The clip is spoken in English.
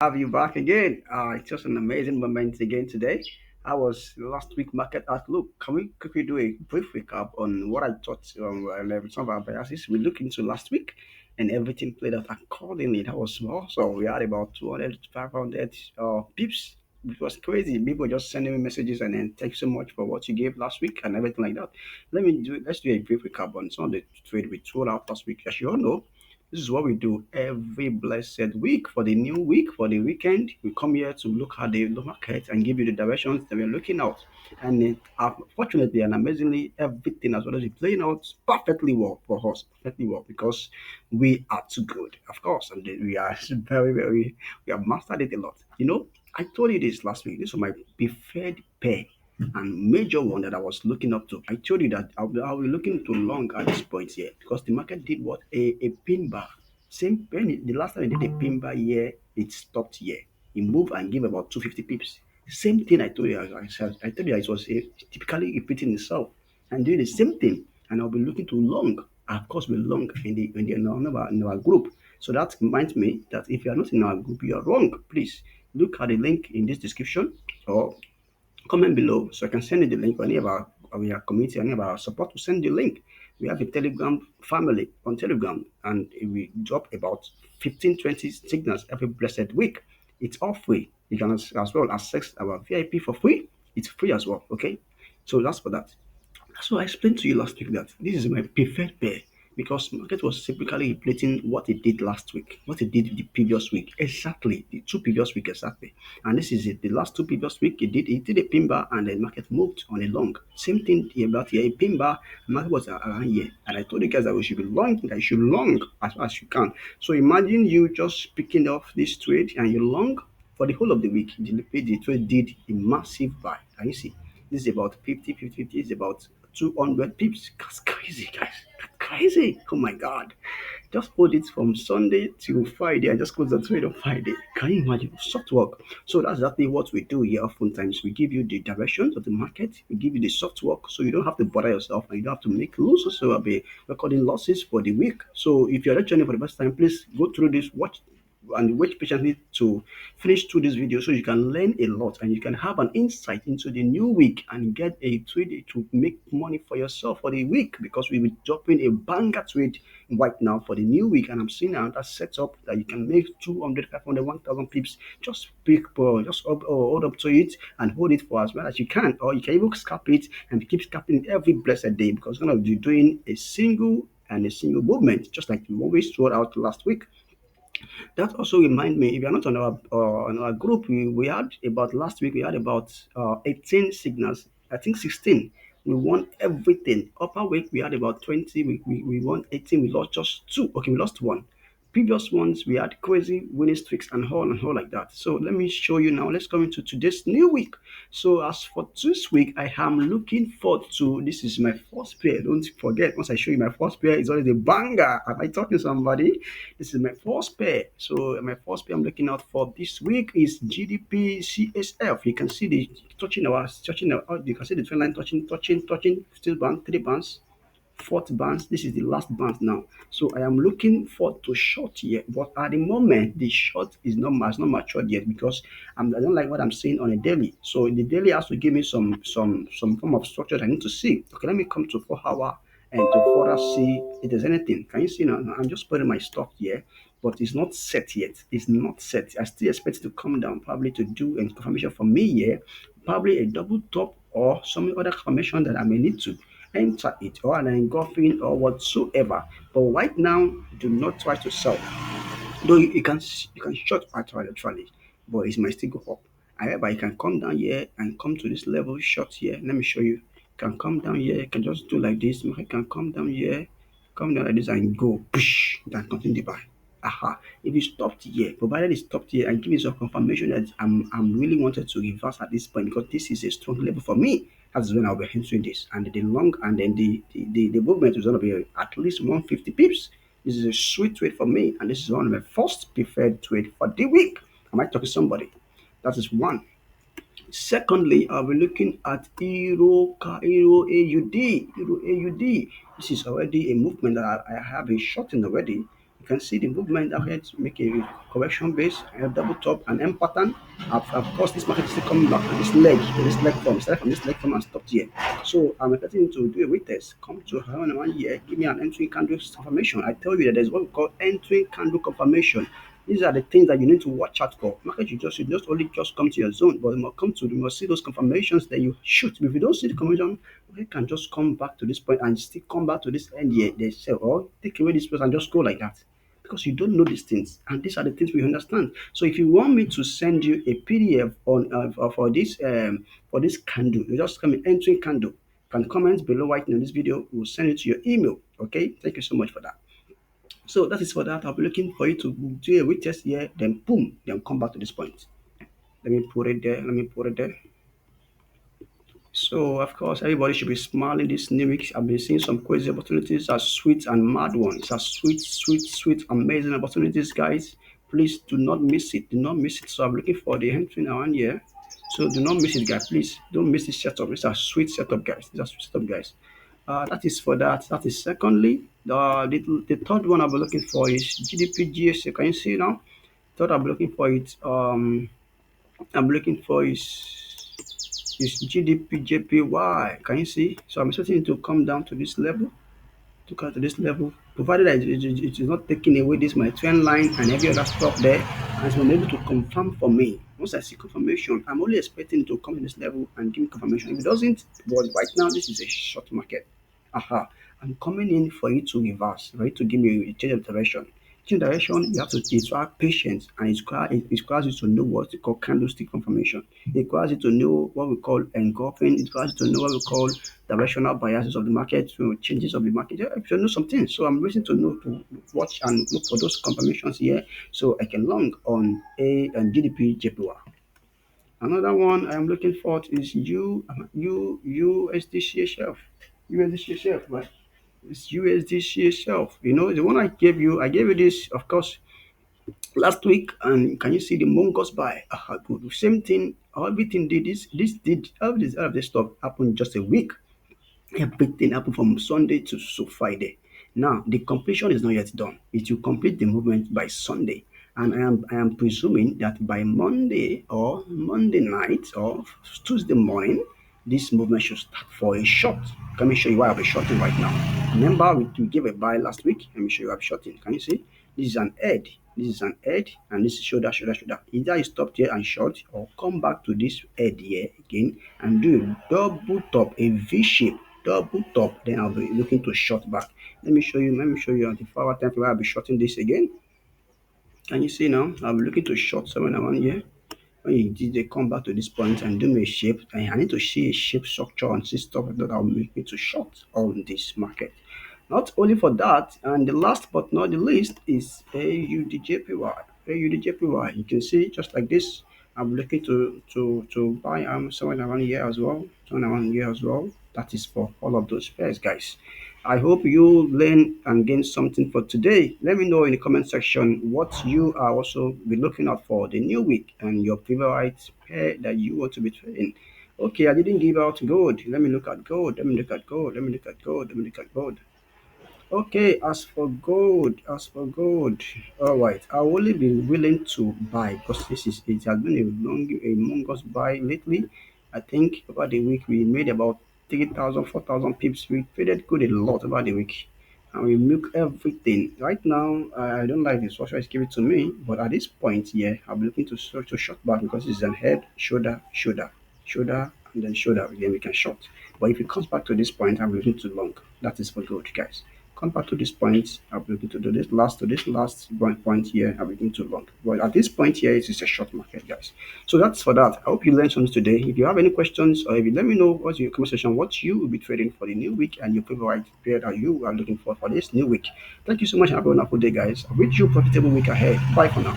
Have you back again. It's just an amazing moment again today. I was last week market outlook. Can we quickly do a brief recap on what I thought and some of our biases we looked into last week and everything played out accordingly. That was awesome. We had about 200 to 500 pips. It was crazy. People just sending me messages and then thanks so much for what you gave last week and everything like that. Let's do a brief recap on some of the trade we threw out last week. As you all know, this is what we do every blessed week for the new week, for the weekend. We come here to look at the market and give you the directions that we're looking out. And fortunately and amazingly, everything as well as playing out perfectly well for us, perfectly well, because we are too good, of course, and we are we have mastered it a lot. I told you this last week. This was my preferred pair and major one that I was looking up to. I told you that I'll be looking to long at this point here because the market did what a pin bar. Same penny. The last time it did a pin bar here, it stopped here. It moved and gave about 250 pips. Same thing I told you. I told you it was typically repeating itself and doing the same thing. And I'll be looking to long. Of course, we long in our group. So that reminds me that if you are not in our group, you are wrong. Please look at the link in this description or comment below so I can send you the link for any of our community, any of our support to send the link. We have a Telegram family on Telegram and we drop about 15, 20 signals every blessed week. It's all free. You can as well access our VIP for free. It's free as well. Okay. So that's for that. So I explained to you last week that this is my preferred pair because market was typically repeating what it did last week, what it did the previous week, exactly the two previous week exactly. And this is it. The last two previous week it did a pin bar and the market moved on a long. Same thing here about here, a pin bar, market was around here. And I told you guys that we should be long, that you should long as far as you can. So imagine you just picking off this trade and you long for the whole of the week. The trade did a massive buy. Can you see? This is about 50, 50, 50 is about 200 pips. That's crazy, guys. That's crazy. Oh my God. Just hold it from Sunday to Friday. I just close the trade on Friday. Can you imagine? Soft work. So that's exactly what we do here. Oftentimes, we give you the directions of the market. We give you the soft work so you don't have to bother yourself and you don't have to make losses. So I'll be recording losses for the week. So if you're not joining for the first time, please go through this, watch and wait patiently to finish through this video so you can learn a lot and you can have an insight into the new week and get a trade to make money for yourself for the week because we will be dropping a banger trade right now for the new week and I'm seeing another setup that you can make 200, 500, 1000 pips. Just pick just hold up to it and hold it for as well as you can, or you can even scalp it and keep scalping it every blessed day because you're going to be doing a single movement just like we always threw out last week. That also remind me, if you're not on our group, we had about last week we had about 18 signals. I think 16. We won everything. Upper week we had about 20. We won 18. We lost just two. Okay, we lost one. Previous ones we had crazy winning streaks and all like that. So let me show you now. Let's come into today's new week. So as for this week, I am looking forward to this is my first pair. Don't forget, once I show you my first pair, it's always a banger. Am I talking to somebody? This is my first pair. So my first pair I'm looking out for this week is GDP CSF. You can see the you can see the trend line touching still band, three bands, fourth bands. This is the last band now. So I am looking for to short here, but at the moment the short is not matured yet because I don't like what I'm seeing on a daily. So the daily has to give me some form of structure that I need to see. Okay, let me come to 4 hour and to further see if there's anything. Can you see now? I'm just putting my stock here, but it's not set yet. It's not set. I still expect it to come down, probably to do a confirmation for me here, probably a double top or some other confirmation that I may need to enter it or an engulfing or whatsoever. But right now, do not try to sell. Though you can short actually, but it might still go up. However, you can come down here and come to this level short here. Let me show you. You can come down here. You can just do like this. You can come down here, come down like this and go. Push. Then continue the buy. Aha. If you stopped here, provided it stopped here and give me some confirmation that I'm really wanted to reverse at this point because this is a strong level for me. That's when I'll be entering this. And the long and then the movement is gonna be at least 150 pips. This is a sweet trade for me, and this is one of my first preferred trade for the week. I might talk to somebody. That is one. Secondly, I'll be looking at Euro AUD. Euro AUD. This is already a movement that I have a short in already. You You can see the movement ahead make a correction base, a double top, and M pattern. Of course, this market is still coming back to this leg form, started from this leg form and stopped here. So I'm expecting to do a retest, come to around 1 year, give me an entry candle confirmation. I tell you that there's what we call entry candle confirmation. These are the things that you need to watch out for. Market, you just only just come to your zone, but you must see those confirmations that you shoot. If you don't see the confirmation, you can just come back to this point and still come back to this end here. They say, or take away this place and just go like that. Because you don't know these things, and these are the things we understand. So if you want me to send you a PDF on for this candle, you just come in entering candle. You can comment below right in this video. We'll send it to your email. Okay, thank you so much for that. So that is for that. I'll be looking for you to do a retest here, then boom, then come back to this point. Let me put it there. Let me put it there. So of course, everybody should be smiling this new week. I've been seeing some crazy opportunities, as sweet and mad ones, as sweet, amazing opportunities, guys. Please do not miss it. Do not miss it. So I'm looking for the entry now and here. So do not miss it, guys. Please don't miss this setup. It's a sweet setup, guys. It's a sweet setup, guys. That is for that. That is secondly. The third one I'll be looking for is GBPJPY. Can you see now? Third I'll be looking for it. I'm looking for is GBPJPY. Can you see? So I'm expecting it to come down to this level, to come to this level, provided that it is not taking away this my trend line and every other stuff there, and it's been able to confirm for me. Once I see confirmation, I'm only expecting it to come to this level and give me confirmation. If it doesn't, but right now this is a short market. Aha. I'm coming in for it to reverse, for it to give me a change of direction. Change of direction, you have to have patience, and it requires you to know what we call candlestick confirmation. It requires you to know what we call engulfing. It requires you to know what we call directional biases of the market, changes of the market. Yeah, if you know something. So I'm waiting to know to watch and look for those confirmations here, so I can long on a and GDP JPY. Another one I'm looking for is USDC shelf. USDC shelf, right? It's USDC shelf. You know, the one I gave you this, of course, last week. And can you see the Mongos buy? Good. Same thing. Everything did all of this stuff happened just a week. Everything happened from Sunday to Friday. Now the completion is not yet done. It will complete the movement by Sunday, and I am presuming that by Monday or Monday night or Tuesday morning, this movement should start for a short. Let me show you why I'll be shorting right now. Remember, we gave a buy last week. Let me show you I'm shorting. Can you see? This is an head. This is an head, and this is shoulder, shoulder, shoulder. Either you stop here and short, or come back to this head here again and do a double top, a V shape, double top. Then I'll be looking to short back. Let me show you. Let me show you on the 4 hour time where I'll be shorting this again. Can you see now? I'll be looking to short somewhere around here. When they come back to this point and do me a shape, I need to see a shape structure and see stuff that will make me to short on this market. Not only for that, and the last but not the least is AUDJPY. AUDJPY. You can see just like this. I'm looking to buy somewhere around here as well. Somewhere around here as well. That is for all of those pairs, guys. I hope you learn and gain something for today. Let me know in the comment section what you are also be looking out for the new week and your favorite pair that you want to be trading. Okay, I didn't give out gold. Let me look at gold. Let me look at gold. Let me look at gold. Let me look at gold. Okay, as for gold, all right, I'll only be willing to buy because it has been a humongous buy lately. I think over the week we made about 3,000, 4,000 pips. We traded good a lot over the week, and we milk everything. Right now, I don't like this. What should I give it to me? But at this point, yeah, I'm looking to short back because it's an head, shoulder, shoulder, shoulder, and then shoulder. Again, we can short. But if it comes back to this point, I'm looking to long. That is for gold, guys. Come back to this point. I'm looking to do this last point here. I'm looking to long. But at this point here, it's a short market, guys. So that's for that. I hope you learned something today. If you have any questions, or if you let me know what's your comment section, what you will be trading for the new week and your favorite period that you are looking for this new week. Thank you so much and have a wonderful day, guys. I wish you a profitable week ahead. Bye for now.